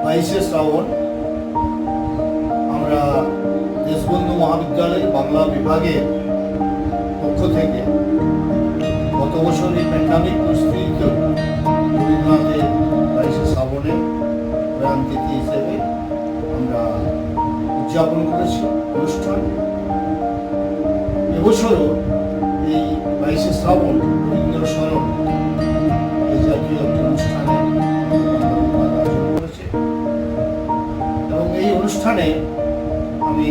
22শে শ্রাবণ আমরা দেশবন্ধু মহাবিদ্যালয় বাংলা বিভাগের পক্ষ থেকে গত বছর এই প্যান্ডামিক পরিস্থিতিতেও রবীন্দ্রনাথের 22শে শ্রাবণে প্রয়াণ তিথি হিসেবে আমরা উদযাপন করেছি অনুষ্ঠান। এবছরও এই 22শে শ্রাবণ রবীন্দ্র স্মরণ এই জাতীয় একটি অনুষ্ঠানে আয়োজন করেছে এবং এই অনুষ্ঠানে আমি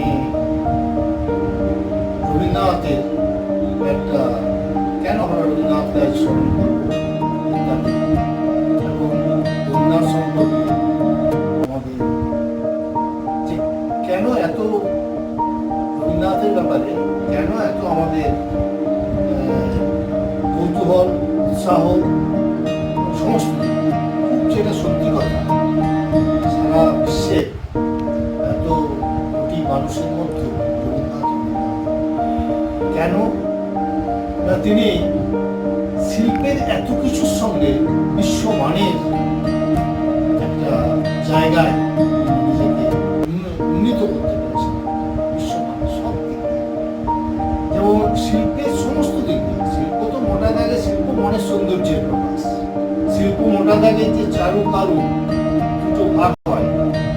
রবীন্দ্রনাথের একটা কেন আমরা রবীন্দ্রনাথকে আজ স্মরণ করবো ইত্যাদি এবং রবীন্দ্রনাথ সম্পর্কে আমাদের যে কেন এত রবীন্দ্রনাথের ব্যাপারে কেন এত আমাদের কৌতূহল উৎসাহ সমস্ত খুব যেটা সত্যি কথা, সারা বিশ্বে এত কোটি মানুষের মধ্যে রবীন্দ্রনাথ কেন না তিনি শিল্পের এত কিছুর সঙ্গে বিশ্বমানের একটা জায়গায় নিজেকে উন্নীত করতে পেরেছেন। বিশ্বমান সব দিক দিয়ে, যেমন শিল্পের সমস্ত দিক দিয়ে। শিল্প তো মোটা দাগে শিল্প মনের সৌন্দর্যের প্রকাশ। শিল্প মোটা দাগে যে চারু কারু দুটো ভাগ হয়,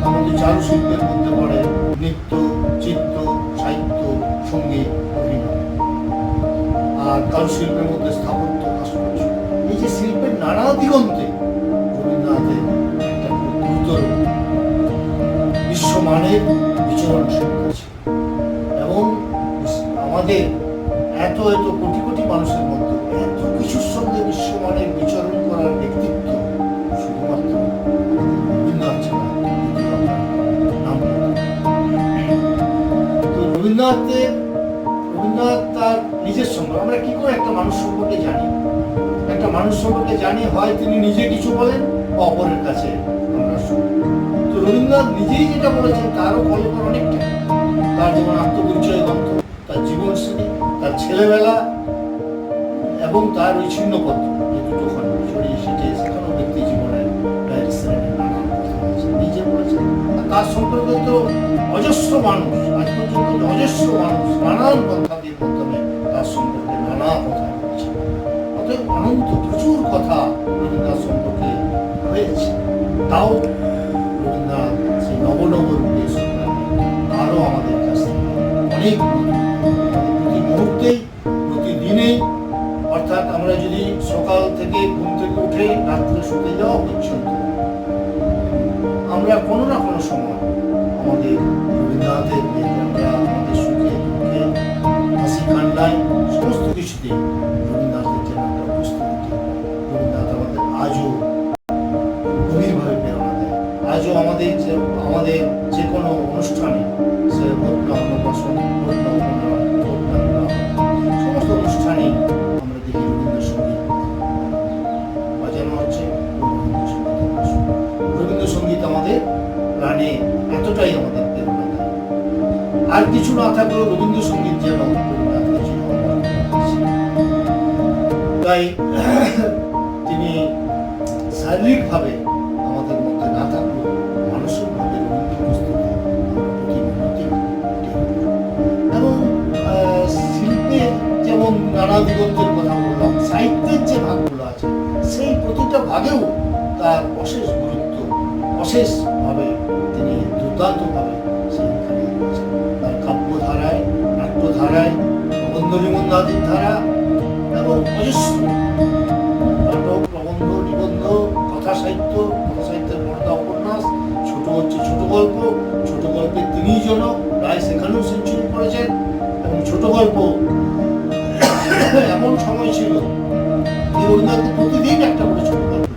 তার মধ্যে চারু শিল্পের মধ্যে পড়ে নৃত্য, চিত্র, সাহিত্য, সঙ্গীত, অভিনয়। আর কারু শিল্পের মধ্যে স্থাপত্য, ভাস্কর্য। এই যে শিল্পের নানা দিগন্তে রবীন্দ্রনাথের একটা গুরুতর বিশ্বমানের বিচরণ শিখেছে এবং আমাদের এত এত কোটি কোটি মানুষের মধ্যে এত কিছুর সঙ্গে বিশ্বমানের বিচরণ করার ব্যক্তিত্ব শুধুমাত্র রবীন্দ্রনাথ ছাড়া নাম। তো রবীন্দ্রনাথ তার নিজের সঙ্গে আমরা কি করে একটা মানুষ সম্পর্কে জানি? একটা মানুষ সম্পর্কে জানি হয় তিনি নিজে কিছু বলেন বা অপরের কাছে আমরা শুনি। তো রবীন্দ্রনাথ নিজেই যেটা বলেছেন তারও ফলকর অনেকটা। তার যেমন আত্মপরিচয় গ্রন্থ, তার জীবনশ্রী, তার ছেলেবেলা এবং তার ওই ছিন্নপত্র, যে দুটো খণ্ড ছড়িয়ে ছিটিয়ে সেখানেও ব্যক্তি জীবনের নানান কথা বলেছেন, নিজে বলেছেন। আর তার সম্পর্কে তো অজস্র মানুষ, আজ পর্যন্ত অজস্র মানুষ নানান পন্থাদের মাধ্যমে তার সম্পর্কে নানা কথা বলেছেন। অতএব অনন্ত প্রচুর কথা রবীন্দ্রনাথ সম্পর্কে হয়েছে। তাও রবীন্দ্রনাথ সেই নবনব রূপে আরো আমাদের কাছ থেকে অনেক প্রতি মুহূর্তেই প্রতিদিনেই, অর্থাৎ আমরা যদি সকাল থেকে ঘুম থেকে উঠে রাত্রে শুতে যাওয়া পর্যন্ত আমরা কোনো না কোনো সময় আমাদের রবীন্দ্রনাথের আমরা আমাদের সুখে দুঃখে হাসি কান্নায় সমস্ত কিছুতেই রবীন্দ্রনাথের যেন একটা উপস্থিতি। রবীন্দ্রনাথ আমাদের আজও গভীরভাবে প্রেরণা দেয়। আজও আমাদের যে কোনো অনুষ্ঠানে, সে হোক না অন্নপ্রাশন, হোক না উপনয়ন, হোক না বিবাহ, সমস্ত অনুষ্ঠানেই আমরা দেখি রবীন্দ্রসঙ্গীত বাজানো হচ্ছে। রবীন্দ্রসঙ্গীত আমাদের প্রাণে এতটাই আমাদের প্রেরণা দেয়। আর কিছু না থাকলেও রবীন্দ্রসঙ্গীত যেন রবীন্দ্রনাথকে চির অমর করে রাখছে। তাই তিনি শারীরিকভাবে আমাদের মধ্যে না থাকলেও মানসিকভাবে রবীন্দ্র উপস্থিতি এবং শিল্পের যেমন নানা দিগন্তের কথা বললাম, সাহিত্যের যে ভাগগুলো আছে সেই প্রতিটা ভাগেও তার অশেষ গুরুত্ব, অশেষভাবে তিনি দুর্দান্তভাবে সেইখানে তার কাব্যধারায়, নাট্যধারায়, প্রবন্ধ নিবন্ধাদির ধারা এবং অজস্র নাটক, প্রবন্ধ, নিবন্ধ, কথা সাহিত্যের পর্দা উপন্যাস, ছোট হচ্ছে ছোট গল্প, ছোট গল্পের তিনিই জনক, প্রায় সেখানেও সেঞ্চুরি করেছেন। এবং ছোট গল্প এমন সময় ছিল যে রবীন্দ্রনাথ প্রতিদিন একটা করে ছোট গল্প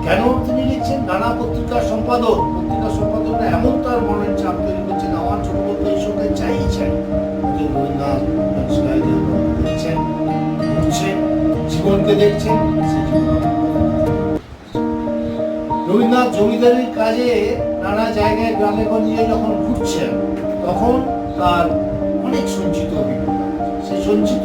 কেন তিনি লিখছেন? নানা পত্রিকার সম্পাদকরা এমন তার মনের চাপ তৈরি করছেন, আমার ছোট গল্প এই সঙ্গে চাই। রবীন্দ্রনাথ দেখছেন, ঘুরছেন, জীবনকে দেখছেন। সেই জীবন রবীন্দ্রনাথ জমিদারির কাজে নানা জায়গায় গ্রামে গঞ্জে যখন ঘুরছেন, তখন তার অনেক সঞ্চিত অভিজ্ঞতা। সেই সঞ্চিত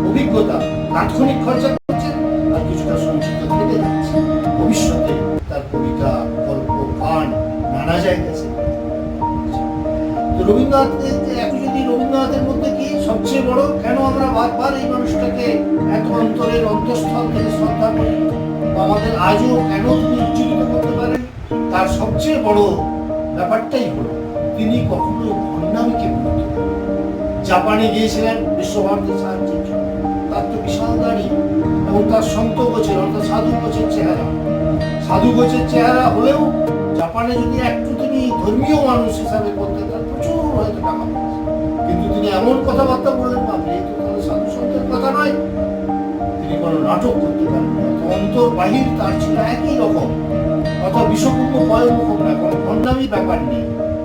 অভিজ্ঞতা তাৎক্ষণিক খরচা করছেন আর কিছুটা সঞ্চিত থেকে যাচ্ছে। ভবিষ্যতে তার কবিতা, গল্প, গান রবীন্দ্রনাথের এখন যদি রবীন্দ্রনাথের মধ্যে কি সবচেয়ে বড়, কেন আমরা বারবার এই মানুষটাকে এত অন্তরের অন্তঃস্থল থেকে শ্রদ্ধা করি, আমাদের আজও কেন তিনি উজ্জীবিত করতে পারেন, তার সবচেয়ে বড় ব্যাপারটাই হলো তিনি কখনো ভণ্ডামিকে ভুলতেন না। জাপানে গিয়েছিলেন বিশ্বভারতীর সাহায্যের জন্য, তার তো বিশাল গাড়ি এবং তার সন্ত গোছের অর্থাৎ সাধু গোছের চেহারা, সাধু গোছের চেহারা হলেও জাপানে যদি একটু তিনি ধর্মীয় মানুষ হিসাবে করতেন তার প্রচুর হয়তো টাকা পয়সা, কিন্তু তিনি এমন কথাবার্তা বললেন ভাবলে তো তাহলে সাধু সন্তের কথা নয়। তিনি কোনো নাটক করতে পারেন না, অন্তর বাহির তার ছিল একই রকম, অর্থাৎ বিষপূর্ণ ভয়মুখ না, কোনো ভণ্ডামি ব্যাপার নেই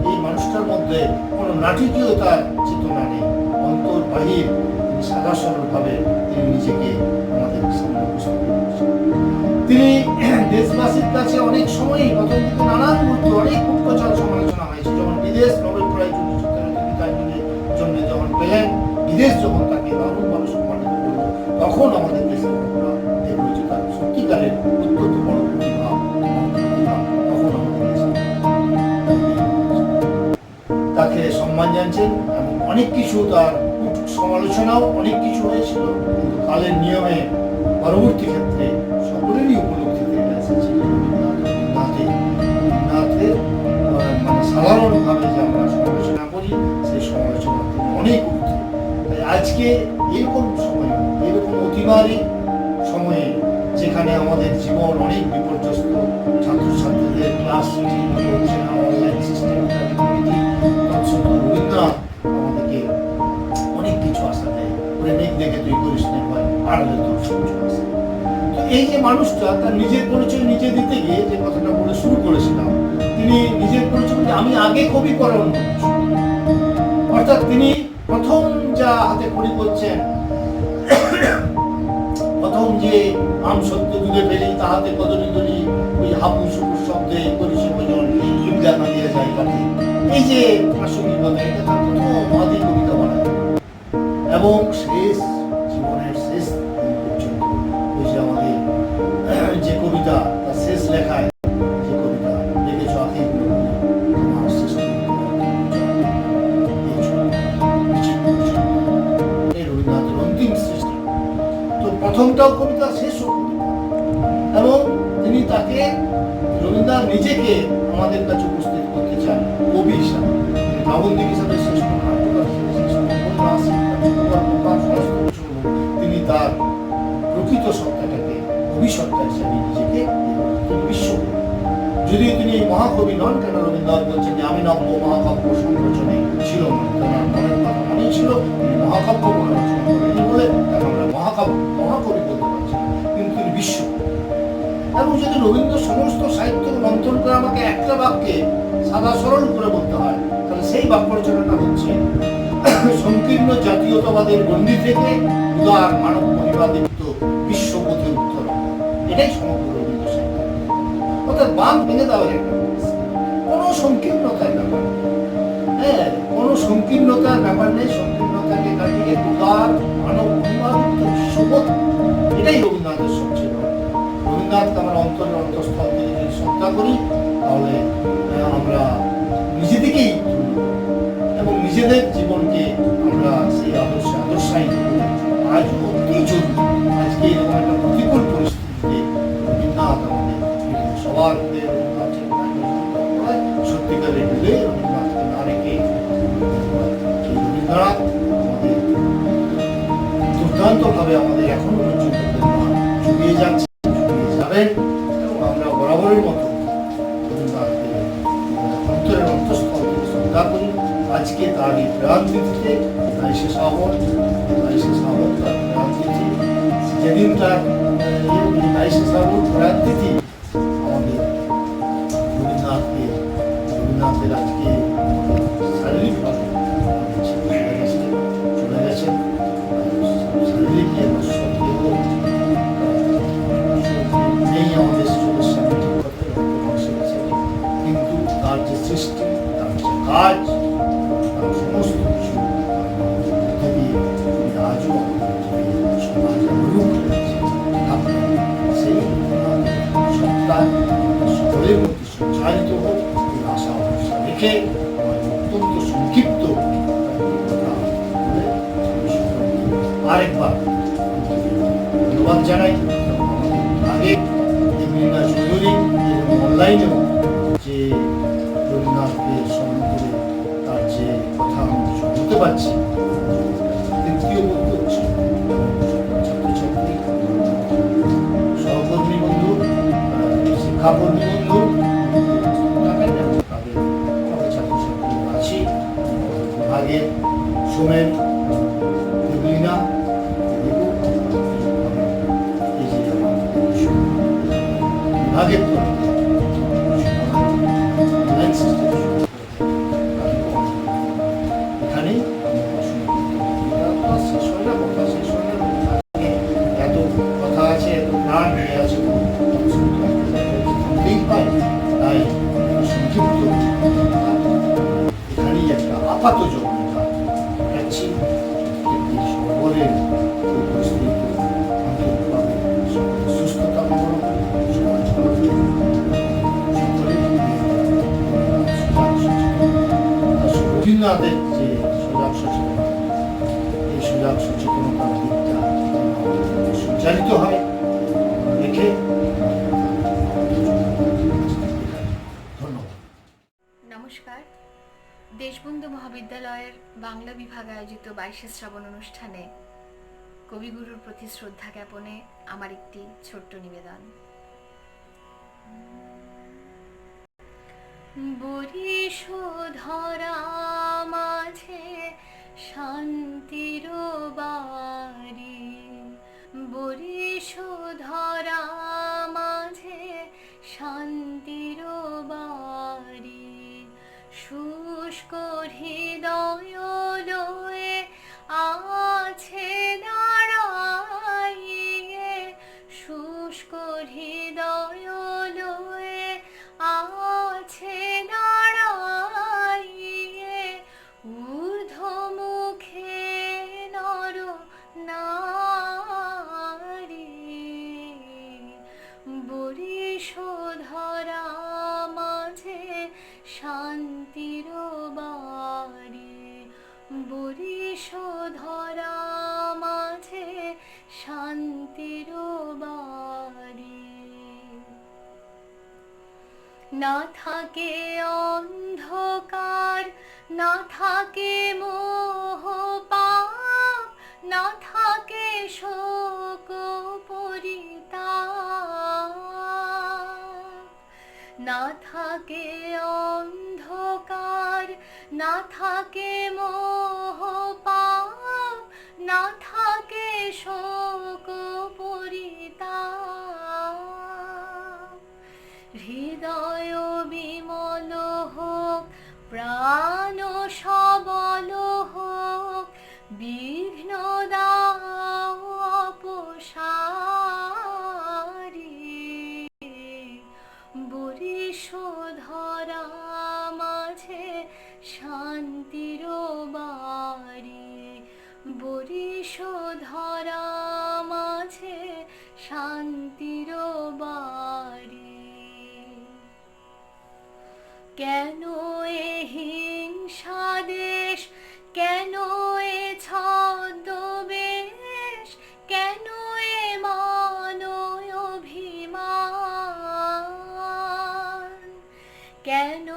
এই মানুষটার মধ্যে, কোনো নাটকীয়তার চেতনা নেই, অন্তর বাহির তিনি সাদা সরল ভাবে তিনি নিজেকে আমাদের সামনে উপস্থাপন করেছেন। তিনি দেশবাসীর কাছে অনেক সময়ই প্রথম দিকে নানান মুহূর্তে অনেক কুপ্রচার সমালোচনা হয়েছে, যখন বিদেশ নোবেল প্রাইজ জন্য যখন পেলেন, বিদেশ যখন তাকে দারুণভাবে সম্মানিত করল, তখন আমাদের দেশের লোকরা দেখল যে তার সত্যিকারের অত্যন্ত বড় প্রতিভা, তখন আমাদের দেশে তাকে সম্মান জানছেন এবং অনেক কিছু তার সমালোচনাও অনেক কিছু হয়েছিল, কিন্তু কালের নিয়মে পরবর্তী ক্ষেত্রে সকলেরই উপলব্ধিতে এসেছে রবীন্দ্রনাথের মানে সাধারণভাবে যে আমরা সমালোচনা করি সেই সমালোচনা তিনি অনেক ঊর্ধ্বে। তাই আজকে এরকম সময়ে, এরকম অতিমারী সময়ে যেখানে আমাদের জীবন অনেক বিপর্যস্ত, ছাত্রছাত্রীদের ক্লাস হচ্ছে না, অনলাইন সিস্টেম তৎসত্ত্বেও রবীন্দ্রনাথ আমাদেরকে অনেক কিছু আশা দেয়, প্রেমিক দেখে তুই করিস না হয় আড়ালে তোর সূর্য আসে। তো এই যে মানুষটা তার নিজের পরিচয় নিজে দিতে গিয়ে যে কথাটা বলে শুরু করেছিলাম, তিনি নিজের পরিচয় বলতে আমি আগে কবি করে অন্য কিছু, অর্থাৎ তিনি প্রথম যা হাতে খড়ি করছেন, প্রথম যে আম সত্য দুধে ফেলি তাহাতে কদলি দলি ওই হাপুস হুপুস শব্দে করিস ভোজন দুর্গা নামিয়ে যায় কাটে, এই যে প্রাসঙ্গিকতা, এটা তার প্রথম আদি কবিতা বলা এবং শেষ জীবনের শেষ পর্যন্ত ওই যে আমাদের যে কবিতা তার শেষ লেখায় যে কবিতা লিখেছ আখিগুলো তোমার শেষ এই রবীন্দ্রনাথের অন্তিম সৃষ্টি, তো প্রথমটাও কবিতা শেষও কবিতা, এবং তিনি তাকে রবীন্দ্রনাথ নিজেকে আমাদের কাছে উপস্থিত করতে চান কবি হিসাবে, প্রাবন্ধিক হিসাবে শ্রেষ্ঠ নাট্যকার হিসেবে, শ্রেষ্ঠ উপন্যাসিক, তিনি তার প্রকৃত সত্তাটাকে ভবিষ্যৎটা হিসেবে নিজেকে বিশ্ব, যদিও তিনি মহাকবি নন, কেন রবীন্দ্রনাথ বলছেন যে আমি নব্য মহাকাব্য সংরচনে ছিল না, মনের কথা মনেই ছিল, তিনি মহাকাব্য রচনা করেনি বলে তাকে আমরা মহাকবি বলতে পারছি, কিন্তু তিনি বিশ্ব। এবং যদি রবীন্দ্র সমস্ত সাহিত্য মন্থন করে আমাকে একটা বাক্যে সাদা সরল করে বলতে হয়, তাহলে সেই বাক্য রচনাটা হচ্ছে সংকীর্ণ জাতীয়তাবাদের গণ্ডি থেকে উদার মানব মহিমাদীপ্ত বিশ্বপথে উত্তর, এটাই সমগ্র রবীন্দ্র সাহিত্য, অর্থাৎ বাম ভেঙে দেওয়ার একটা কোনো সংকীর্ণতার ব্যাপার নেই, হ্যাঁ কোনো সংকীর্ণতার ব্যাপার নেই, সংকীর্ণতাকে কাটিয়ে উদার মানব মহিমাদীপ্ত বিশ্বপথ, এটাই রবীন্দ্রনাথের সবচেয়ে বড়। রবীন্দ্রনাথকে আমরা অন্তরের অন্তঃস্থল থেকে যদি শ্রদ্ধা করি, তাহলে আমরা নিজেদেরকেই এবং নিজেদের জীবনকে আমরা সেই আদর্শায়িত করি। আজ অতি জরুরি, আজকে এরকম একটা প্রতিকূল পরিস্থিতিতে রবীন্দ্রনাথ আমাদের সবার হৃদয়ে সত্যিকারের হৃদয়ে রবীন্দ্রনাথকে না রেখে রবীন্দ্রনাথ আমাদের দুর্দান্তভাবে আমাদের এখনো পর্যন্ত চুকিয়ে যাচ্ছে, চুকিয়ে যাবেন, এবং আমরা বরাবরের মতো রবীন্দ্রনাথকে অন্তরের অন্তঃস্থল থেকে শ্রদ্ধা করি। আজকে তার এই প্রাণতিথিতে ২২শে শ্রাবণ তার প্রাণতিথি, যেদিন তার ২২শে শ্রাবণ প্রাণতিথি, আমাদের রবীন্দ্রনাথের আজকে শারীরিকভাবে চলে গেছেন, শারীরিক নেই আমাদের চোখের সামনে, কিন্তু তার যে সৃষ্টি, তার যে কাজ, সমস্ত কিছু আজও সমাজ অনুরূপ সেই আরেকবার ধন্যবাদ জানাই। আগে দেবলীনা চৌধুরী এবং অনলাইনেও যে রবীন্দ্রনাথকে স্মরণ করে তার যে কথা আমি শুনতে পাচ্ছি, তৃতীয় বন্ধু হচ্ছে ছাত্রছাত্রী, সহকর্মী বন্ধু, শিক্ষাকর্মী বন্ধু, তাদের ছাত্রছাত্রী আছি আগে সোমেন, দেবলীনা, বিভাগের এখানে শেষ হয় না, কথা শেষ হয় না, এত কথা আছে, এত প্রাণ নিয়ে আছে, তাই সংক্ষিপ্ত এখানেই একটা আপাত জবানটা রাখছি। সকলের পরিস্থিতি সুস্থতা রবীন্দ্রনাথের যে সজাগ সচেতনতা, এই সজাগ সচেতনতার দিকটা সঞ্চালিত হয় দেখে ধন্যবাদ। নমস্কার। দেশবন্ধু মহাবিদ্যালয়ের বাংলা বিভাগ আয়োজিত 22শে শ্রাবণ অনুষ্ঠানে কবিগুরুর প্রতি শ্রদ্ধা জ্ঞাপনে আমার একটি ছোট্ট নিবেদন। বরিশোধরা মাঝে শান্তির বাড়ি, বরিশোধরা মাঝে শান্তির বাড়ি, শুষ্ক হৃদয় লয়ে আছে দাঁড়াইয়ে, শুষ্ক হৃদয় লয়ে আছে দাঁড়াইয়ে, ঊর্ধ্ব মুখে নর নারী, বরিশোধরা মাঝে শান্তির বাড়ি, বরিশোধরা মাঝে শান্তির বাড়ি। না থাকে অন্ধকার, না থাকে মোহ পাপ, না থাকে শোক পরিতাপ, না থাকে অন্ধকার, না থাকে মোহ পাপ, না থাকে শোক পরিতাপ। হৃদয় বিমল হোক, প্রাণ সবল হোক, বিঘ্ন দাও অপসারি, বরিশোধরা মাঝে শান্তির বাড়ি, বরিশোধরা মাঝে শান্তির বাড়ি। কেন এ হিংসা দেশ, কেন এ ছদ্মবেশ, কেন এ মানয় অভিমান, কেন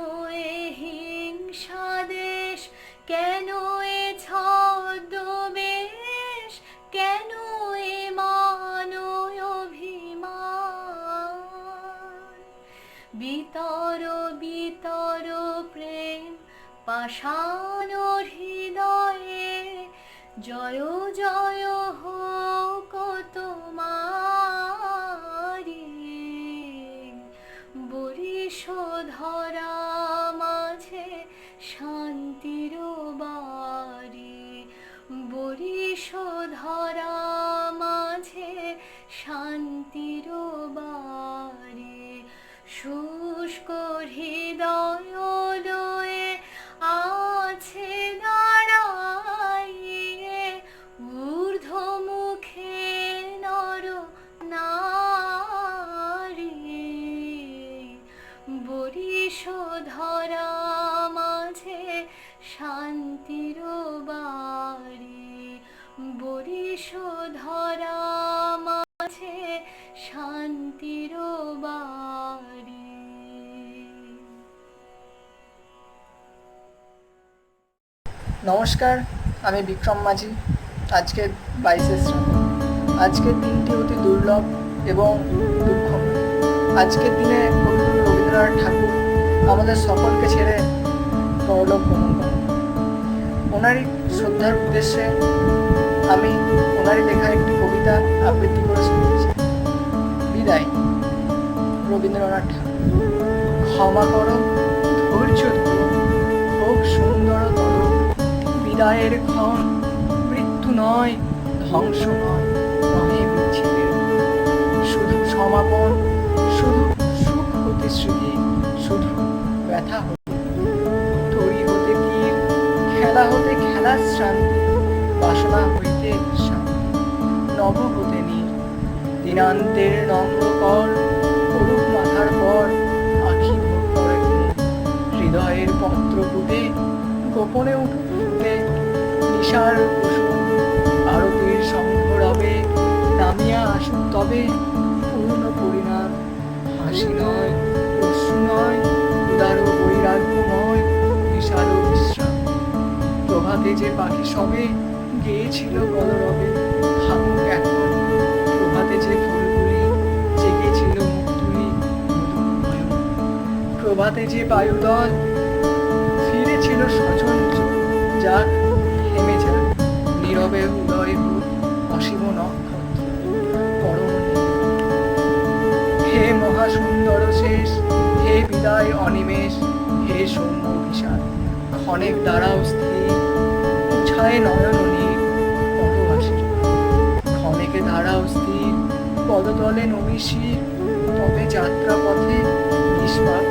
এ হিংসা দেশ, কেন এ ছদ্মবেশ, কেন এ মানয় অভিমান। বিতর বিতর প্রেম পাষাণ হৃদয়ে, জয় জয় হোক তোমারি, বরিশোধরা মাঝে শান্তির বাড়ি, বরিশোধরা মাঝে শান্তির বাড়ি। শুষ্ক হৃদয় লয়ে আছে দাঁড়াইয়ে, ঊর্ধ্ব মুখে নর নারী, বরিশোধরা মাঝে শান্তির বাড়ি, বরিশ ধরা মাঝে শান্তির বাড়ি। নমস্কার, আমি বিক্রম মাঝি। আজকে 22শে শ্রাবণ। আজকের দিনটি অতি দুর্লভ এবং দুঃখময়। আজকের দিনে কবিগুরু রবীন্দ্রনাথ ঠাকুর আমাদের সকলকে ছেড়ে পরলোক গমন করেন। ওনারই শ্রদ্ধার উদ্দেশ্যে আমি ওনারই লেখা একটি কবিতা আবৃত্তি করে শুনেছি। বিদায়, রবীন্দ্রনাথ ঠাকুর। ক্ষমা করো, ধৈর্য ধরো, হোক সুন্দরতর বিদায়ের ক্ষণ। মৃত্যু নয়, ধ্বংস নয়, নহে বিচ্ছেদের। শুধু সমাপন, শুধু সুখ হতে স্মৃতি, শুধু ব্যথা হতে তরি হতে তীর, খেলা হতে খেলার শান্তি, বাসনা হইতে শান্তি, নব হতে নীর। দিনান্তের নম্র কর, করুক মাথার পর, আখি ভোগ করে হৃদয়ের পত্র ফুটে, গোপনে উঠে নিশার কুসুম। আরতির শঙ্খ রবে, নামিয়া আসুক তবে পূর্ণ পরিণাম। হাসি নয়, অশ্রু নয়, উদার বৈরাগ্যময় বিশাল বিশ্রাম। প্রভাতে যে পাখি সবে গেয়েছিল কলরবে, থাকুক এখন। প্রভাতে যে ফুলগুলি জেগেছিল মুক্তুলি মধুময়। প্রভাতে যে বায়ুদল ফিরেছিল স্বজন, যাক থেমে যাক নীরবে উদয় হোক অসীম নক্ষত্র পরম নীল। হে মহাসুন্দর শেষ, হে বিদায় অনিমেষ, হে সৌম্য বিশাল। ক্ষণেক দাঁড়াও স্থির, উছায় নয়ন নীর পরবাসীর। ক্ষণেকে দাঁড়াও স্থির, পদতলে নমিশির, তবে যাত্রা পথে নিষ্পাপ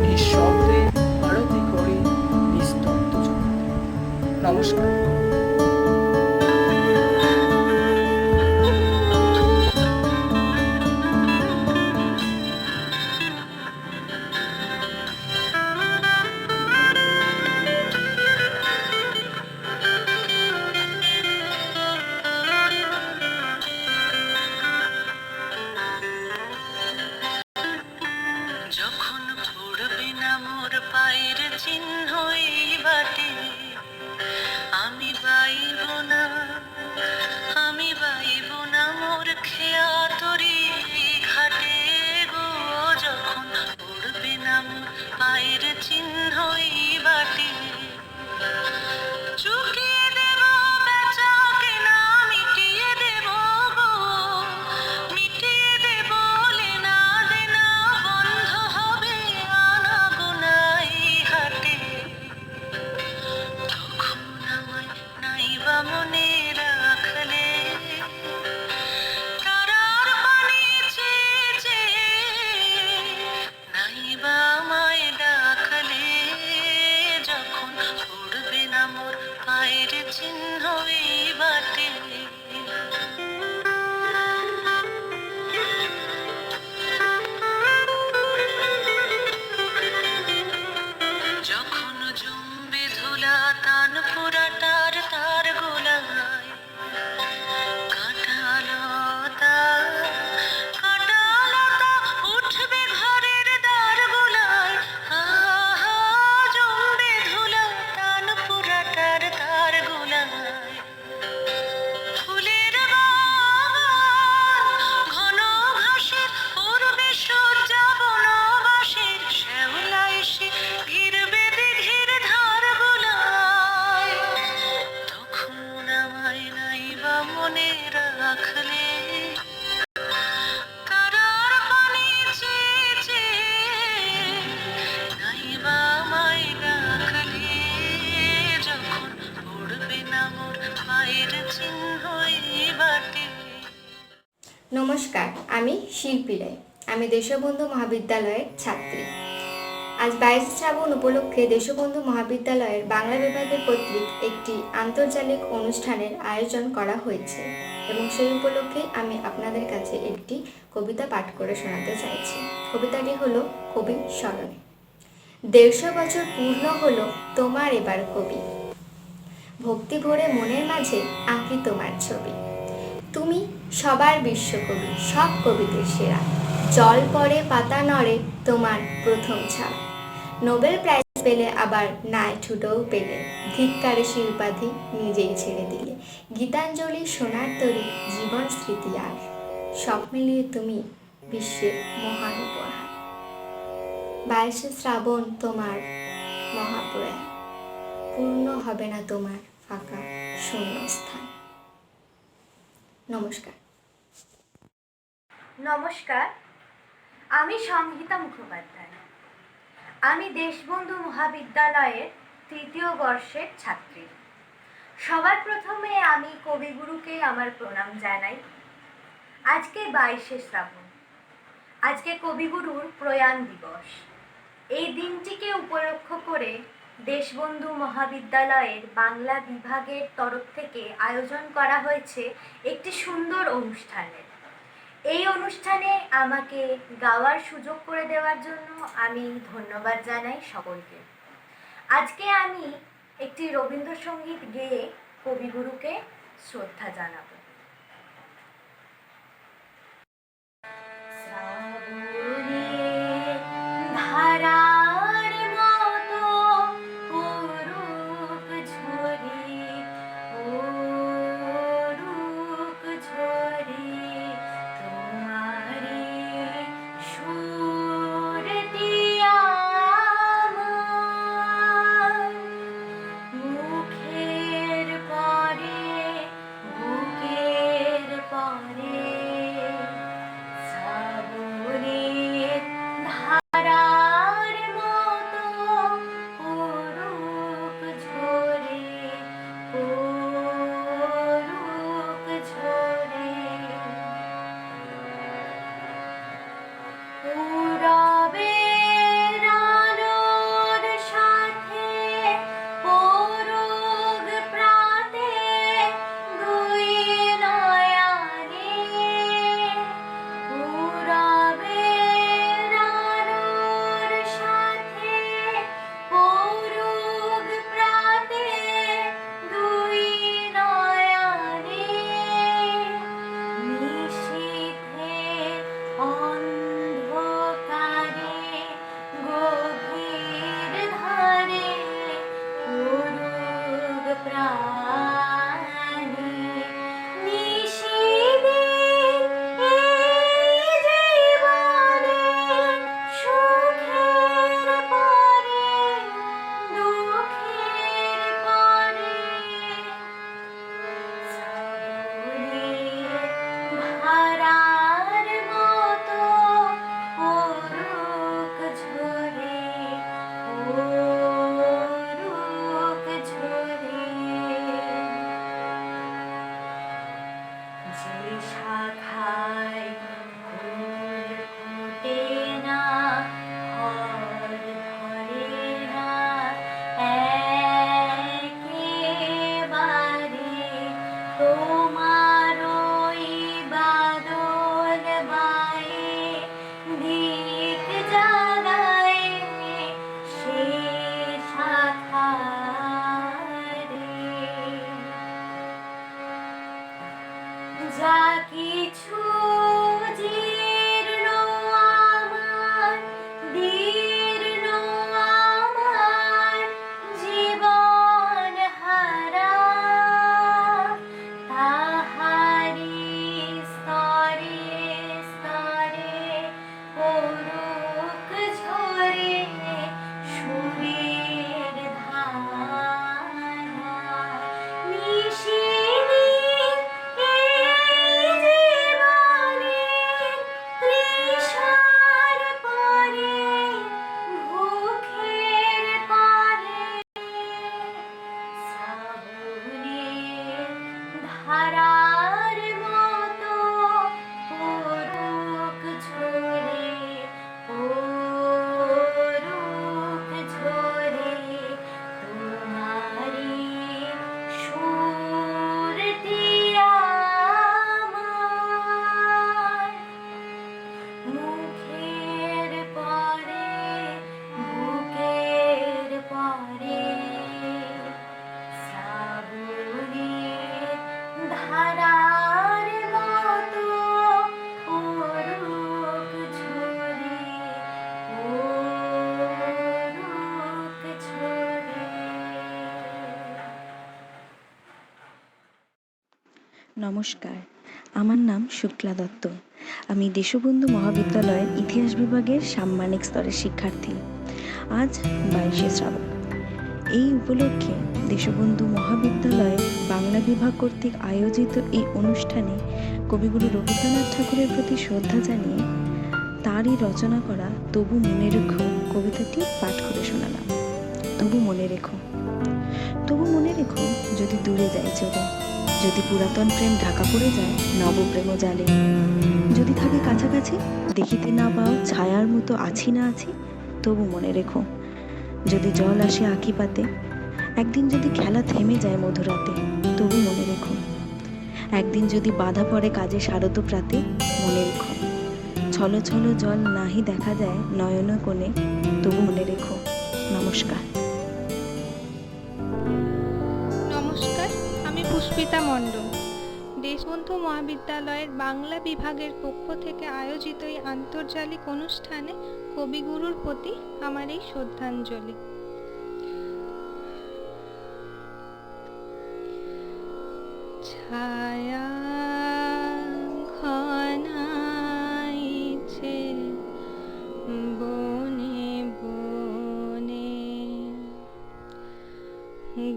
নিঃশব্দে আরতি করি নিস্তব্ধ জগতে। নমস্কার। যখন পড়বে না মোর পায়ের চিহ্ন এই বাটে, আমি বাইব না, আমি বাইব না মোর খেয়া তরি ঘাটে গো। যখন পড়বে না মোর পায়ের চিহ্ন এই বাটে, চুকিয়ে দেব বেচা কেনা, মিটিয়ে দেব গো, মিটিয়ে দেব লেনা দেনা, বন্ধ হবে আনাগোনাই হাটে। তখন আমায় নাইবা মনে রাখলে, তারার পানে চেয়ে চেয়ে নাইবা আমায় ডাকলে। যখন পড়বে না মোর পায়ের চিহ্ন এই বাটে, যখন জমবে ধুলা তান পুরাটার তার গোলায়, কাঁটালতা কাঁটালতা উঠবে ঘরের দ্বার গোলায়। আহা, জমবে ধুলা তান পুরাটার তার গোলায়। ফুলের বাগান ঘন ঘাসের পূর্বে সজ্জা বনবাসের, শ্যাওলা এসে ঘিরবে দিঘির ধার গোলায়। তখন আমায় নাইবা মনে রাখলে, তারার পানে চেয়ে চেয়ে নাইবা আমায় ডাকলে। যখন পড়বে না মোর পায়ের চিহ্ন এই বাটে। নমস্কার, আমি শিল্পী রায়। আমি দেশবন্ধু মহাবিদ্যালয়ের ছাত্রী। আজ 22শে শ্রাবণ উপলক্ষে দেশবন্ধু মহাবিদ্যালয়ের বাংলা বিভাগের কর্তৃক একটি আন্তর্জাতিক অনুষ্ঠানের আয়োজন করা হয়েছে এবং সেই উপলক্ষে আমি আপনাদের কাছে একটি কবিতা পাঠ করে শোনাতে চাইছি। কবিতাটি হলো কবি স্মরণে। 150 বছর পূর্ণ হলো তোমার এবার কবি, ভক্তি ভরে মনের মাঝে আঁকি তোমার ছবি। তুমি সবার বিশ্বকবি, সব কবিদের সেরা। জল পড়ে পাতা নড়ে তোমার প্রথম ছাড়া। নোবেল প্রাইজ পেলে আবার নাইটহুডও পেলে। ধিক্কারে সে উপাধি নিজেই ছেড়ে দিলে। গীতাঞ্জলি, সোনার তরী, জীবন স্মৃতি আর সব মিলিয়ে তুমি বিশ্বের মহান উপহার। 22শে শ্রাবণ তোমার মহাপ্রয়াণ, পূর্ণ হবে না তোমার ফাঁকা শূন্যস্থান। নমস্কার। নমস্কার, আমি সংহিতা মুখোপাধ্যায়। আমি দেশবন্ধু মহাবিদ্যালয়ের 3য় বর্ষের ছাত্রী। সবার প্রথমে আমি কবিগুরুকে আমার প্রণাম জানাই। আজকে 22শে শ্রাবণ, আজকে কবিগুরুর প্রয়াণ দিবস। এই দিনটিকে উপলক্ষ করে দেশবন্ধু মহাবিদ্যালয়ের বাংলা বিভাগের তরফ থেকে আয়োজন করা হয়েছে একটি সুন্দর অনুষ্ঠানের। এই অনুষ্ঠানে আমাকে গাওয়ার সুযোগ করে দেওয়ার জন্য আমি ধন্যবাদ জানাই সকলকে। আজকে আমি একটি রবীন্দ্রসঙ্গীত গেয়ে কবিগুরুকে শ্রদ্ধা জানাবো। শ্রাবণের ধারার মতো অরূপ ঝরে, অরূপ ঝরে, তোমারি সুরটি আমার মুখের পরে বুকে নমস্কার, আমার নাম শুক্লা দত্ত। আমি দেশবন্ধু মহাবিদ্যালয়ের ইতিহাস বিভাগের সাম্মানিক স্তরের শিক্ষার্থী। আজ 22শে শ্রাবণ। এই উপলক্ষে দেশবন্ধু মহাবিদ্যালয়ের বাংলা বিভাগ কর্তৃক আয়োজিত এই অনুষ্ঠানে কবিগুরু রবীন্দ্রনাথ ঠাকুরের প্রতি শ্রদ্ধা জানিয়ে তারই রচনা করা তবু মনে রেখো কবিতাটি পাঠ করে শোনালাম। তবু মনে রেখো, তবু মনে রেখো, যদি দূরে যায় চলে, যদি পুরাতন প্রেম ঢাকা পড়ে যায় নবপ্রেম জালে, যদি থাকে কাছাকাছি দেখিতে না পাও ছায়ার মতো আছি না আছি, তবু মনে রেখো, যদি জল আসে আঁকি পাতে, একদিন যদি খেলা থেমে যায় মধুরাতে, তবু মনে রেখো, একদিন যদি বাধা পড়ে কাজে শারদ প্রাতে, মনে রেখো, ছলো ছলো জল নাহি দেখা যায় নয়ন কোণে, তবু মনে রেখো। নমস্কার। নমস্কার, আমি পুষ্পিতা মণ্ডল। দেশবন্ধু মহাবিদ্যালয়ের বাংলা বিভাগের পক্ষ থেকে আয়োজিত এই আন্তর্জালিক অনুষ্ঠানে কবিগুরুর প্রতি আমার এই শ্রদ্ধাঞ্জলি। ছায়া ঘনাইছে বনে বনে,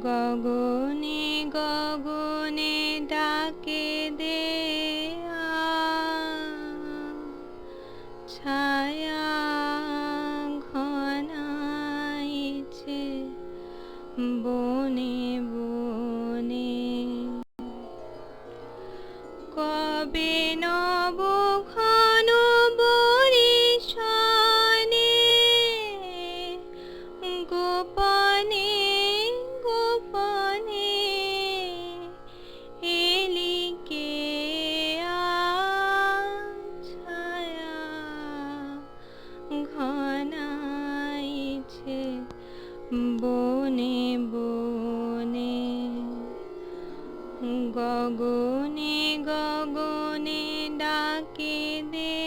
গগনে গগনে ডাকে দে ছায়া ঘনাইছে বনে বনে, কবে নব ঘন বরিশানে গোপনে গোপনে এলিকে ছায়া ঘনাইছে বনে বনে, গগনে গগনে ডাকে দে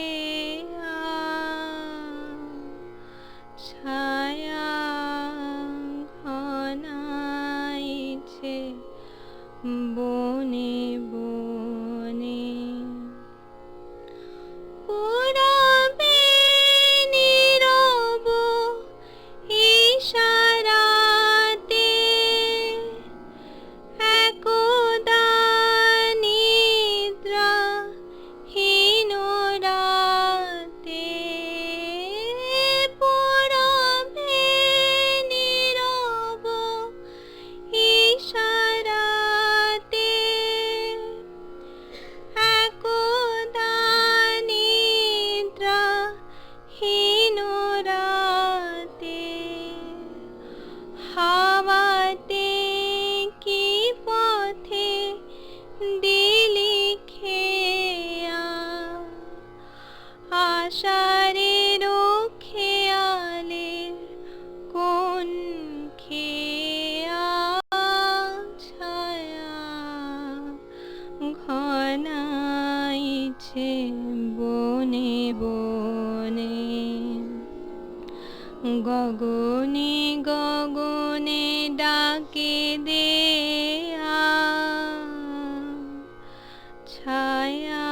ছায়া ঘনাইছে বনে বনে, পুরবে নীরব ইশারাতে একদা নিদ্রাহীন রাতে, পুরবে নীরব ইশারাতে একদা নিদ্রাহীন রাতে, হাওয়াতে কি পথে দিলি খেয়া আষাঢ়ের খেয়ালের কোন খেয়া ছায়া ঘনাইছে বনে বনে, গগনে গগনে ডাকে দে ছায়া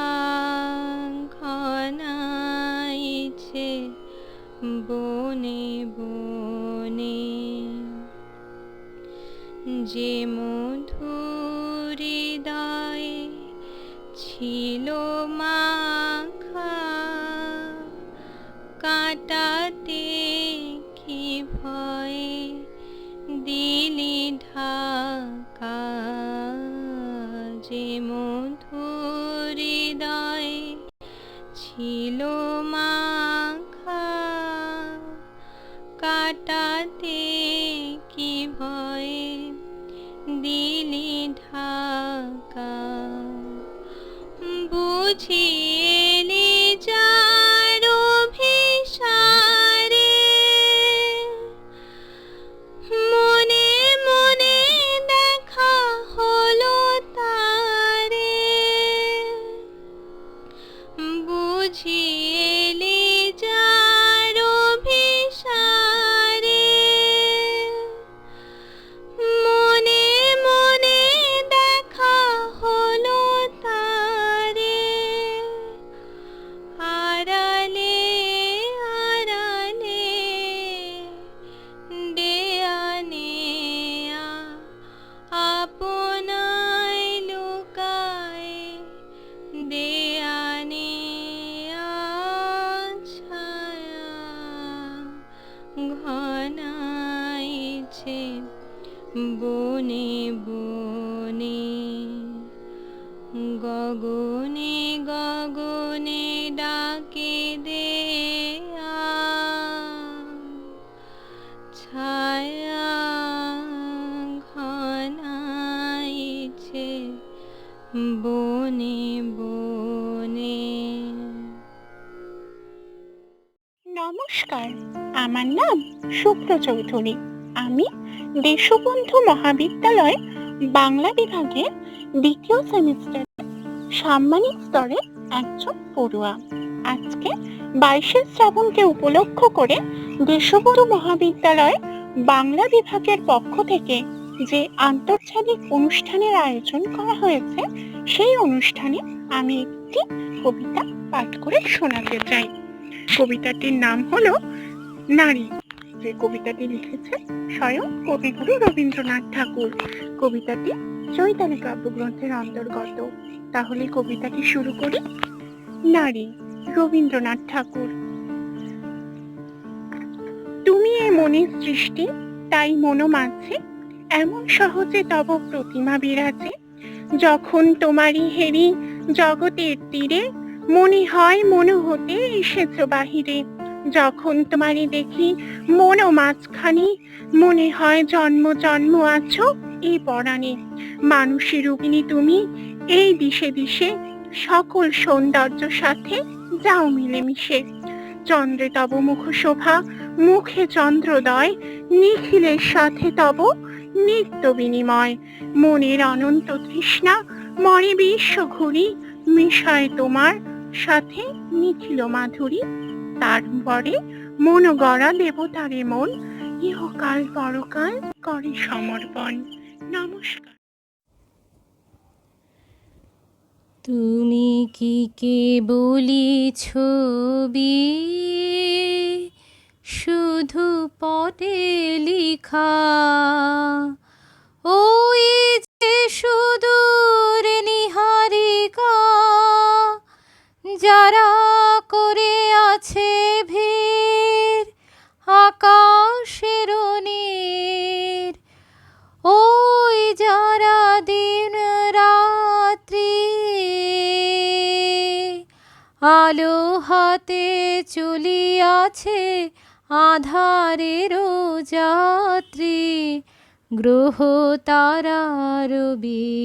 ঘনাইছে বনে বনে, যে মধুর হৃদয়ে ছিল মাখা কাটাতে কি ভয়ে দিলি ঢাকা, যে মধুর হৃদয়ে ছিল মাখা কাটাতে কি ভয়ে দিলি ঢাকা, বুঝিয়েলি যার অভিসারে মনে মনে দেখা হলো তারে, বুঝিয়েলি যার অভিসারে মনে মনে দেখা হলো বনে বনে গগনে গগনে ডাকে দে ছায়া ঘনাইছে বনে বনে। নমস্কার, আমার নাম শুক্র চৌধুরী। আমি দেশবন্ধু মহাবিদ্যালয় বাংলা বিভাগের দ্বিতীয় সেমিস্টার সাম্মানিক স্তরে একজন পড়ুয়া। আজকে 22শে শ্রাবণকে উপলক্ষ করে দেশবন্ধু মহাবিদ্যালয় বাংলা বিভাগের পক্ষ থেকে যে আন্তর্জাতিক অনুষ্ঠানের আয়োজন করা হয়েছে, সেই অনুষ্ঠানে আমি একটি কবিতা পাঠ করে শোনাতে চাই। কবিতাটির নাম হলো নারী। যে কবিতাটি লিখেছে স্বয়ং কবিগুরু রবীন্দ্রনাথ ঠাকুর। কবিতাটি চৈতালি কাব্যগ্রন্থের অন্তর্গত। তাহলে কবিতাটি শুরু করি। নারী, রবীন্দ্রনাথ ঠাকুর। তুমি এ মনের সৃষ্টি, তাই মনো মাঝে এমন সহজে তব প্রতিমা বিরাজে। যখন তোমারই হেরি জগতের তীরে, মনে হয় মনো হতে এসেছ বাহিরে। যখন তোমারই দেখি মনো মাঝখানি, মনে হয় জন্ম জন্ম আছো এই পরাণে। মানুষের রূপিণী তুমি এই দিশে দিশে, সকল সৌন্দর্য সাথে যাও মিলেমিশে। চন্দ্রে তব মুখ শোভা, মুখে চন্দ্রোদয়, নিখিলের সাথে তব নিত্য বিনিময়। মনের অনন্ত তৃষ্ণা মরে বিশ্ব ঘুরি, মিশায় তোমার সাথে নিখিল মাধুরী। তারপরে মন গড়া দেবতারে মন, ইহকাল পরকাল করে সমর্পণ। নমস্কার। তুমি কি কেবলি ছবি, শুধু পটে লিখা, ওই যে সুদূর নিহারিকা, যারা করে আছে ভিড় আকাশের নীর, ওই যারা দিন রাত্রি আলো হাতে চলিয়াছে আধারের যাত্রী, গ্রহ তারা রবি।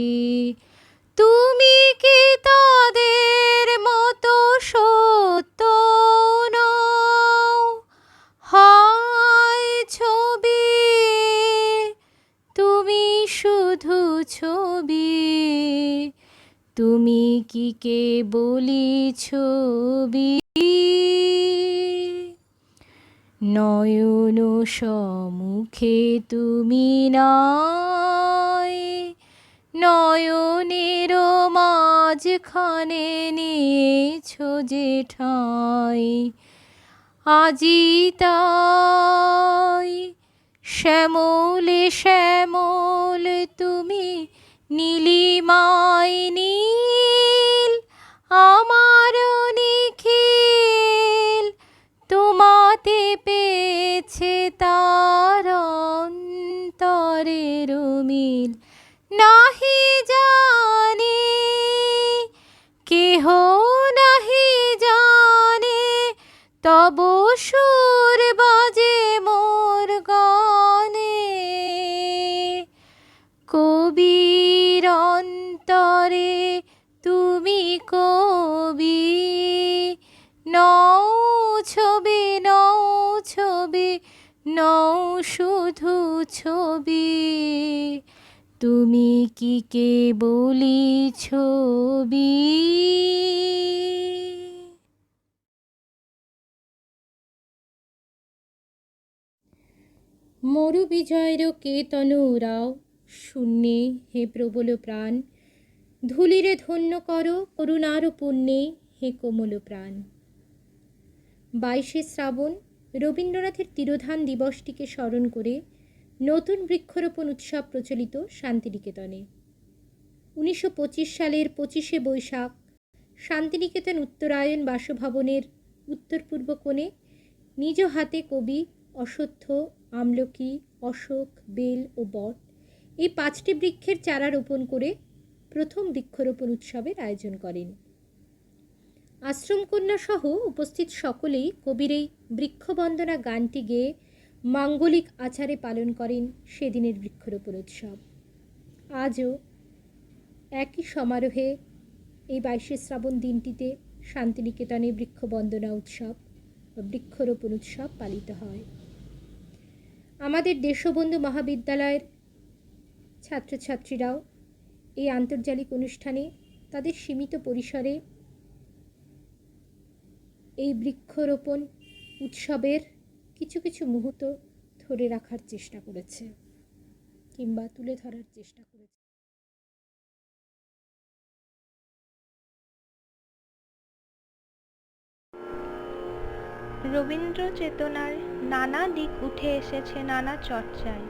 তুমি কি তাদের মতো সত্য নও? হায় ছবি, তুমি শুধু ছবি। তুমি কি কেবলি ছবি? নয়ন সম্মুখে তুমি নাই, নয়নের মাঝখানে নিয়েছো যে ঠাঁই। আজি তাই শ্যামলে শ্যামল তুমি, নীলিমায় নীল আমার নিখিল, তোমাতে পেয়েছে তার অন্তরের মিল। নাহি জানি কেহ নাহি জানে, তব সুর বাজে মোর গানে। কবির অন্তরে তুমি কবি, নও ছবি নও ছবি, নও শুধু ছবি। তুমি কি কেবলি ছবি? মরু বিজয়ের কেতন রাও, শূন্যে হে প্রবল প্রাণ, ধূলিরে ধন্য করো করুণার পুণ্যে হে কোমল প্রাণ। 22শে শ্রাবণ রবীন্দ্রনাথের তিরোধান দিবসটিকে স্মরণ করে নতুন বৃক্ষরোপণ উৎসব প্রচলিত শান্তিনিকেতনে। 1925 সালের 25শে বৈশাখ শান্তিনিকেতন উত্তরায়ণ বাসভবনের উত্তর পূর্ব কোণে নিজ হাতে কবি অশ্বত্থ, আমলকি, অশোক, বেল ও বট এই 5টি বৃক্ষের চারা রোপণ করে প্রথম বৃক্ষরোপণ উৎসবের আয়োজন করেন। আশ্রমকন্যা সহ উপস্থিত সকলেই কবির এই বৃক্ষবন্দনা গানটি গেয়ে মাঙ্গলিক আচারে পালন করেন সেদিনের বৃক্ষরোপণ উৎসব। আজও একই সমারোহে এই 22শে শ্রাবণ দিনটিতে শান্তিনিকেতনে বৃক্ষবন্দনা উৎসব বা বৃক্ষরোপণ উৎসব পালিত হয়। আমাদের দেশবন্ধু মহাবিদ্যালয়ের ছাত্রছাত্রীরাও এই আন্তর্জালিক অনুষ্ঠানে তাদের সীমিত পরিসরে এই বৃক্ষরোপণ উৎসবের কিছু কিছু মুহূর্ত ধরে রাখার চেষ্টা করেছে কিংবা তুলে ধরার চেষ্টা করেছে। রবীন্দ্র চেতনার নানা দিক উঠে এসেছে নানা চর্চায়।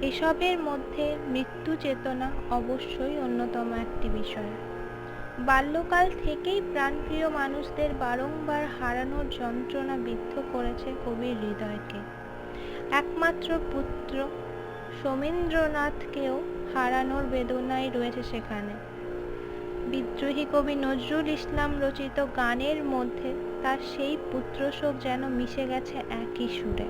এসবের মধ্যে মৃত্যু চেতনা অবশ্যই অন্যতম একটি বিষয়। বাল্যকাল থেকেই প্রাণপ্রিয় মানুষদের বারংবার হারানোর যন্ত্রণা বিদ্ধ করেছে কবির হৃদয়কে। একমাত্র পুত্র সোমেন্দ্রনাথকেও হারানোর বেদনাই রয়েছে সেখানে। বিদ্রোহী কবি নজরুল ইসলাম রচিত গানের মধ্যে তার সেই পুত্রশোক যেন মিশে গেছে একই সুরে।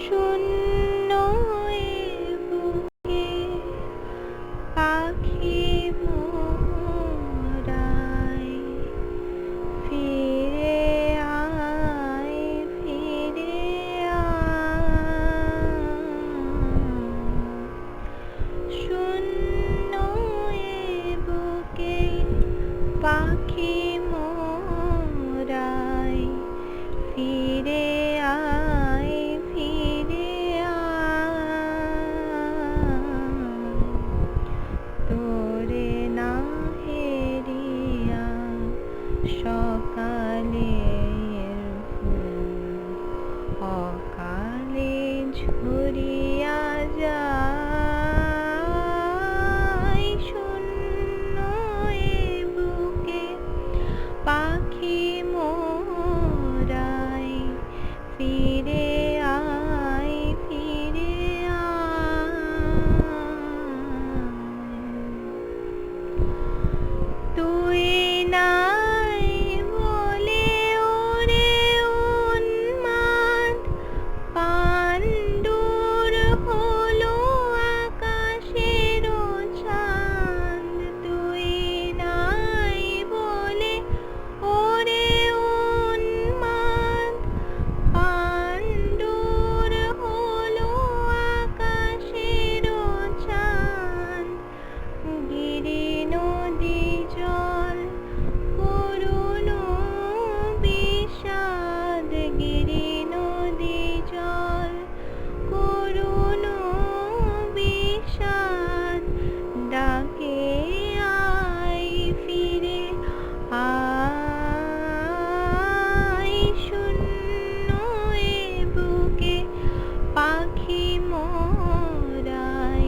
শূন্য বুকে পাখি মোরাই, ফিরে আয় ফিরে আয়। শূন্য বুকে পাখি মোরাই, ফিরে আয় ফিরে আয়। তোরে না হেরিয়া সকালের ফুল অকালে ঝরিয়া যায়। শূন্য বুকে পাখি মোরাই, ফিরে আয় ফিরে আয়। তুই নাই বলে ওরে উন্মাদ পাণ্ডুর হলো আকাশের চাঁদ। তুই নাই বলে ওরে উন্মাদ পাণ্ডুর হলো আকাশের চাঁদ। গিরি নদী জল করুণ বিষাদ, গিরি নদী জল করুণ বিষাদ। ডাকে আয় ফিরে আয়। শূন্য বুকে পাখি মোরাই,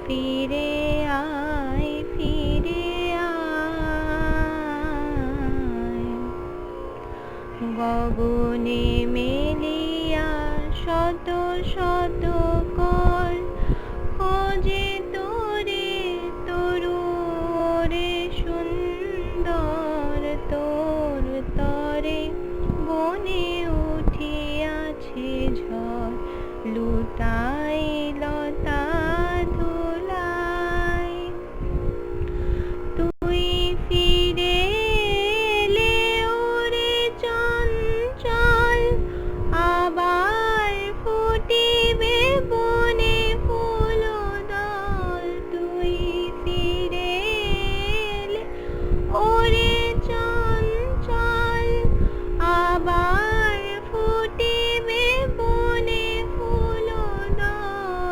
ফিরে আয় ফিরে আয়। গগনে মেলিয়া শত শত কর খোঁজে তোরে তরুরে সুন্দর। তোর তরে বনে উঠিয়াছে ঝড়, লুটাই লতা ধুলাই। তুই ফিরে এলে ওরে চঞ্চল, আবার ফুটিবে বনে ফুল দল। তুই ফিরে এলে ওরে চঞ্চল, আবার ফুটিবে বনে ফুল দল।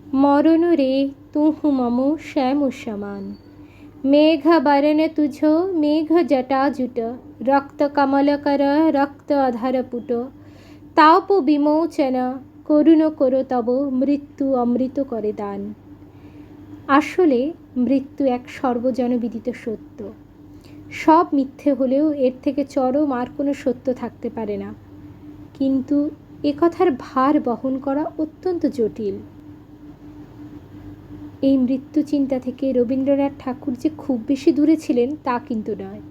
मरण रे तुहु मम श्याम समान, मेघ बरन तुझो मेघ जटा जुट, रक्त कमल कर रक्त अधर पुट, ताप विमोचन করুণ করো তব মৃত্যু অমৃত করে দান। আসলে মৃত্যু এক সর্বজনবিদিত সত্য। সব মিথ্যে হলেও এর থেকে চরম আর কোনো সত্য থাকতে পারে না, কিন্তু একথার ভার বহন করা অত্যন্ত জটিল। এই মৃত্যু চিন্তা থেকে রবীন্দ্রনাথ ঠাকুর যে খুব বেশি দূরে ছিলেন তা কিন্তু নয়।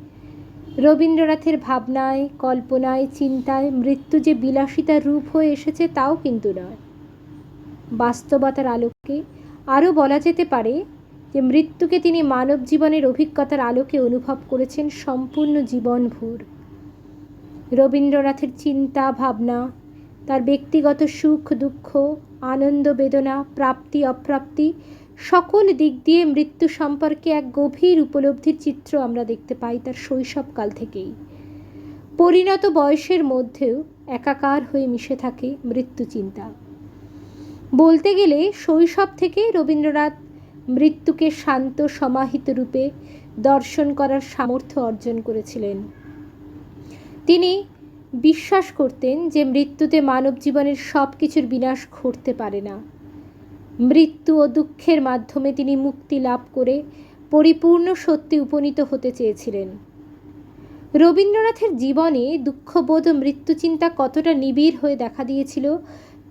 রবীন্দ্রনাথের ভাবনায়, কল্পনায়, চিন্তায় মৃত্যু যে বিলাসিতার রূপ হয়ে এসেছে তাও কিন্তু নয়। বাস্তবতার আলোকে আরও বলা যেতে পারে যে মৃত্যুকে তিনি মানব জীবনের অভিজ্ঞতার আলোকে অনুভব করেছেন সম্পূর্ণ জীবনভর। রবীন্দ্রনাথের চিন্তা ভাবনা, তার ব্যক্তিগত সুখ দুঃখ, আনন্দ বেদনা, প্রাপ্তি অপ্রাপ্তি সকল দিক দিয়ে মৃত্যু সম্পর্কে এক গভীর উপলব্ধির চিত্র আমরা দেখতে পাই তার শৈশবকাল থেকেই। পরিণত বয়সের মধ্যেও একাকার হয়ে মিশে থাকে মৃত্যু চিন্তা। বলতে গেলে শৈশব থেকে রবীন্দ্রনাথ মৃত্যুকে শান্ত সমাহিত রূপে দর্শন করার সামর্থ্য অর্জন করেছিলেন। তিনি বিশ্বাস করতেন যে মৃত্যুতে মানব জীবনের সব কিছুর বিনাশ ঘটতে পারে না। মৃত্যু ও দুঃখের মাধ্যমে তিনি মুক্তি লাভ করে পরিপূর্ণ সত্যে উপনীত হতে চেয়েছিলেন। রবীন্দ্রনাথের জীবনে দুঃখবোধ ও মৃত্যুচিন্তা কতটা নিবিড় হয়ে দেখা দিয়েছিল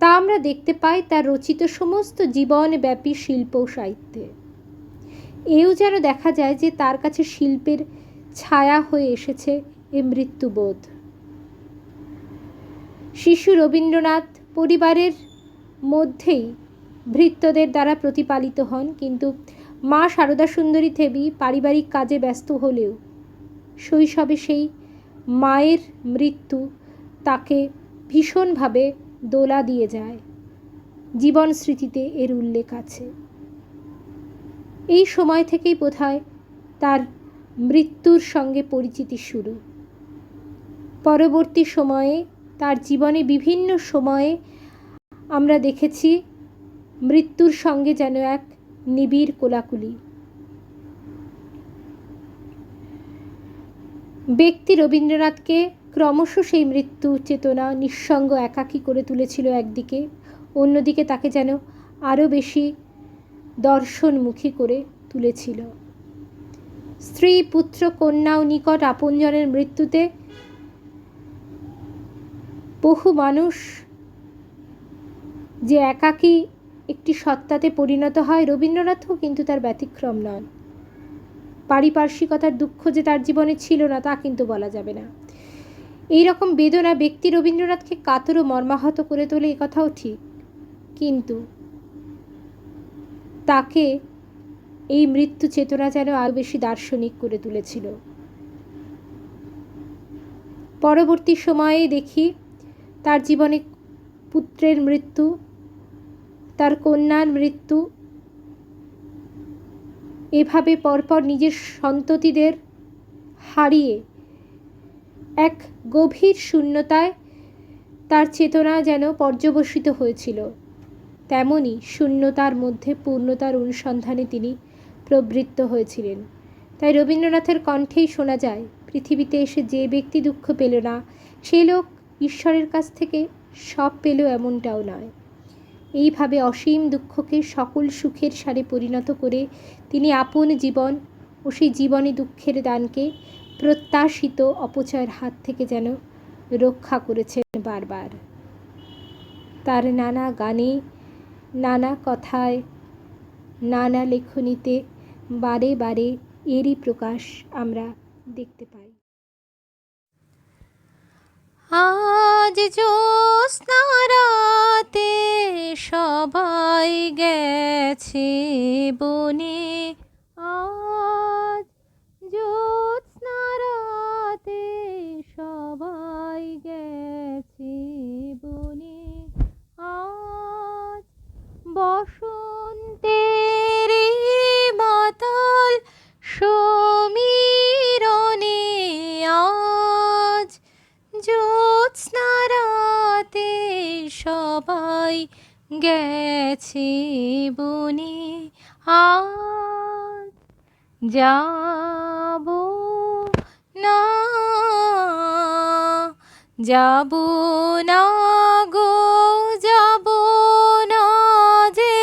তা আমরা দেখতে পাই তার রচিত সমস্ত জীবনব্যাপী শিল্প ও সাহিত্যে। এও যেন দেখা যায় যে তার কাছে শিল্পের ছায়া হয়ে এসেছে এ মৃত্যুবোধ। শিশু রবীন্দ্রনাথ পরিবারের মধ্যেই ভৃত্যদের দ্বারা প্রতিপালিত হন, কিন্তু মা সারদা সুন্দরী দেবী পারিবারিক কাজে ব্যস্ত হলেও শৈশবে সেই মায়ের মৃত্যু তাকে ভীষণভাবে দোলা দিয়ে যায়। জীবন স্মৃতিতে এর উল্লেখ আছে। এই সময় থেকেই বোধহয় তার মৃত্যুর সঙ্গে পরিচিতি শুরু। পরবর্তী সময়ে তার জীবনে বিভিন্ন সময়ে আমরা দেখেছি মৃত্যুর সঙ্গে যেন এক নিবিড় কোলাকুলি। ব্যক্তি রবীন্দ্রনাথকে ক্রমশ সেই মৃত্যু চেতনা নিঃসঙ্গ একাকী করে তুলেছিল একদিকে, অন্যদিকে তাকে যেন আরও বেশি দর্শনমুখী করে তুলেছিল। স্ত্রী পুত্র কন্যা ও নিকট আপনজনের মৃত্যুতে বহু মানুষ যে একাকী একটি সত্তাতে পরিণত হয়, রবীন্দ্রনাথও কিন্তু তার ব্যতিক্রম নন। পারিপার্শ্বিকতার দুঃখ যে তার জীবনে ছিল না তা কিন্তু বলা যাবে না। এই রকম বেদনা ব্যক্তি রবীন্দ্রনাথকে কাতর ও মর্মাহত করে তোলে, এ কথাও ঠিক, কিন্তু তাকে এই মৃত্যু চেতনা যেন আরও বেশি দার্শনিক করে তুলেছিল। পরবর্তী সময়ে দেখি তার জীবনে পুত্রের মৃত্যু, তার কন্যার মৃত্যু, এভাবে পরপর নিজের সন্ততিদের হারিয়ে এক গভীর শূন্যতায় তার চেতনা যেন পর্যবসিত হয়েছিল। তেমনি শূন্যতার মধ্যে পূর্ণতার অনুসন্ধানে তিনি প্রবৃত্ত হয়েছিলেন। তাই রবীন্দ্রনাথের কণ্ঠেই শোনা যায়, পৃথিবীতে এসে যে ব্যক্তি দুঃখ পেল না সে লোক ঈশ্বরের কাছ থেকে সব পেল এমনটাও নয়। এইভাবে অসীম দুঃখকে সকল সুখের সারে পরিণত করে তিনি আপন জীবন ও সেই জীবনে দুঃখের দানকে প্রত্যাশিত অপচয়ের হাত থেকে যেন রক্ষা করেছেন বারবার। তার নানা গানে, নানা কথায়, নানা লেখনীতে বারে বারে এরই প্রকাশ আমরা দেখতে পাই। আজ জ্যোৎস্না রাতে সবাই গেছে বনে, আজ জ্যোৎস্না রাতে সবাই গেছে বনে, আজ বসন্তের মাতাল সমীরণে, আজ জ্যোৎস্না রাতে সবাই গেছে বনে আজ যাব না, যাব না গো, যাব না যে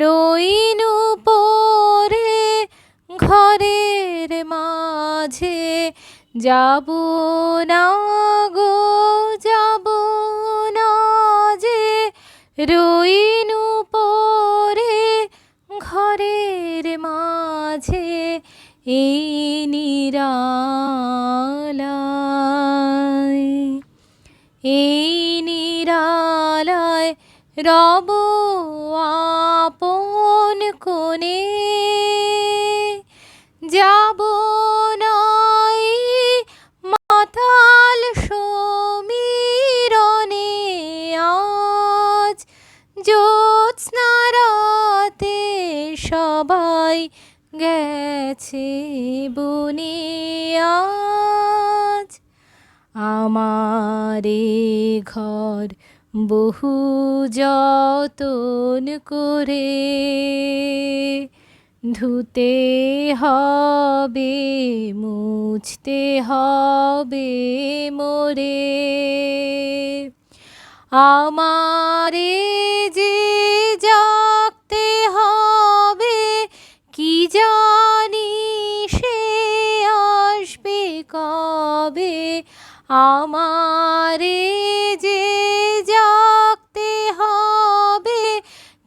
রইনু পরে ঘরের মাঝে, যাব না গো, যাব না যে রইনু পরে ঘরের মাঝে, এই নিরালায়, এই নিরালায় রব আপন কোণে, যাব নাই মাতাল সমীরণে আজ, জ্যোৎস্না রাতে সবাই গেছে বনে আজ, আমারে ঘর বহু যতন করে ধুতে হবে, মুছতে হবে মোরে, আমারে যে জাগতে হবে, কি জানি সে আসবে কবে, আমারে যে জাগতে হবে,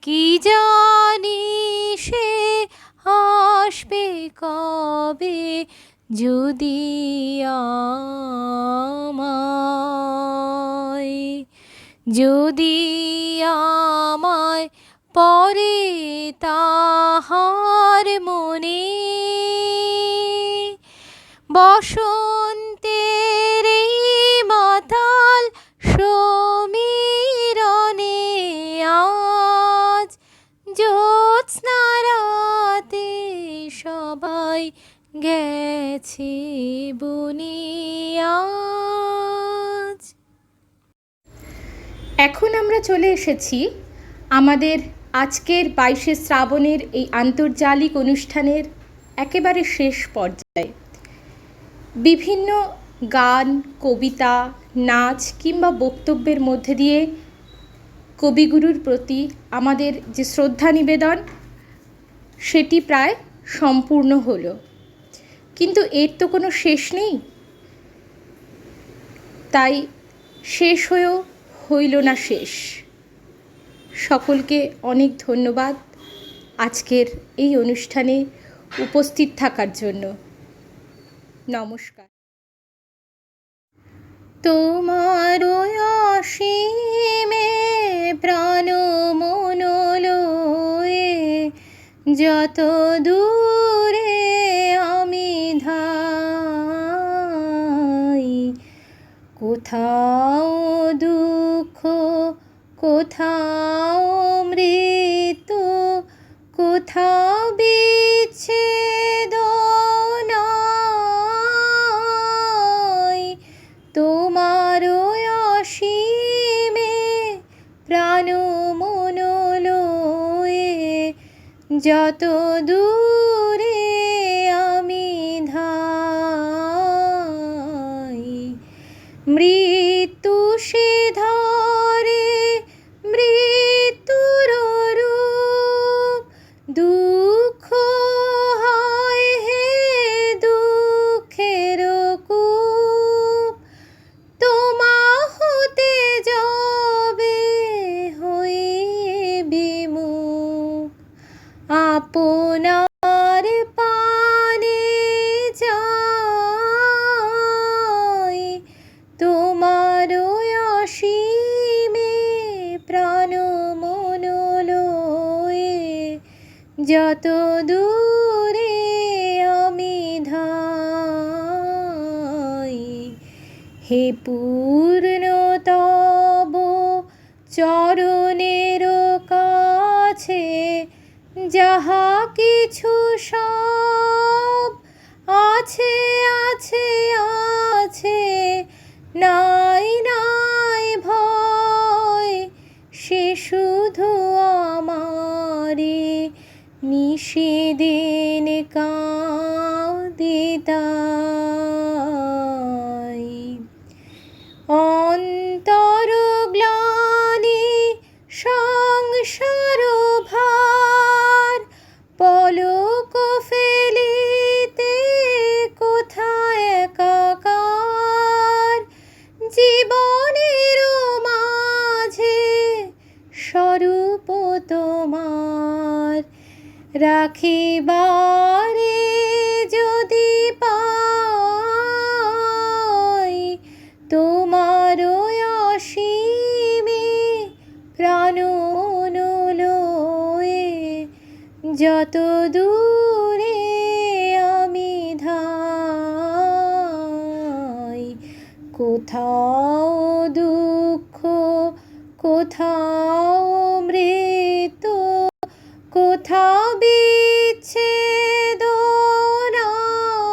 কি জানি সে আসবে কবে, যদি আমায়, যদি আমায় পরে তাহার মনে, বসন্তের এই মাতাল সমীরণে আজ, জ্যোৎস্না রাতে সবাই গেছে বনে আজ। এখন আমরা চলে এসেছি আমাদের আজকের 22শে শ্রাবণের এই আন্তর্জালিক অনুষ্ঠানের একেবারে শেষ পর্যায়ে। বিভিন্ন গান, কবিতা, নাচ কিংবা বক্তব্যের মধ্যে দিয়ে কবিগুরুর প্রতি আমাদের যে শ্রদ্ধা নিবেদন সেটি প্রায় সম্পূর্ণ হলো, কিন্তু এর তো কোনো শেষ নেই, তাই শেষ হয়েও হইল না শেষ। সকলকে অনেক ধন্যবাদ আজকের এই অনুষ্ঠানে উপস্থিত থাকার জন্য। নমস্কার। তোমার অসীমে প্রাণ মন লয়ে যত দূরে আমি ধাই, কোথাও দুঃখ, কোথাও মৃত্যু, কোথাও বিচ্ছেদ নাই, তোমার অসীমে প্রাণ মন লয়ে যত দূরে আমি ধাই, মৃত্যু সে ধরে মৃত্যুর রূপ, দুঃখ হয় হে দুঃখের কূপ, তোমা হতে যাবে হয়ে বিমুখ, আপনার পানে যাই, তোমার অসীমে প্রাণ মন লয়ে যত দূরে আমি ধাই, হে পূর্ণ তব চরণের কাছে যাহা কিছু সব আছে আছে আছে, নাই নাই ভয় সে শুধু সেদিন কাঁদিতাই। অন্তর গ্লানি সংসার ভার পলক ফেলিতে কোথায় একাকার। জীবনের মাঝে স্বরূপ তোমার রাখিবারে যদি পাই, তোমার অসীমে প্রাণ লয়ে যত দূরে আমি ধাই। কোথাও দুঃখ, কোথাও মৃত্যু, কোথাও বিচ্ছেদ নাই।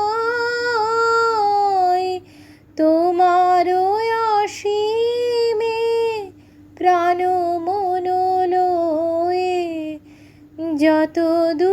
তোমার অসীমে প্রাণ মন লয়ে যত দূর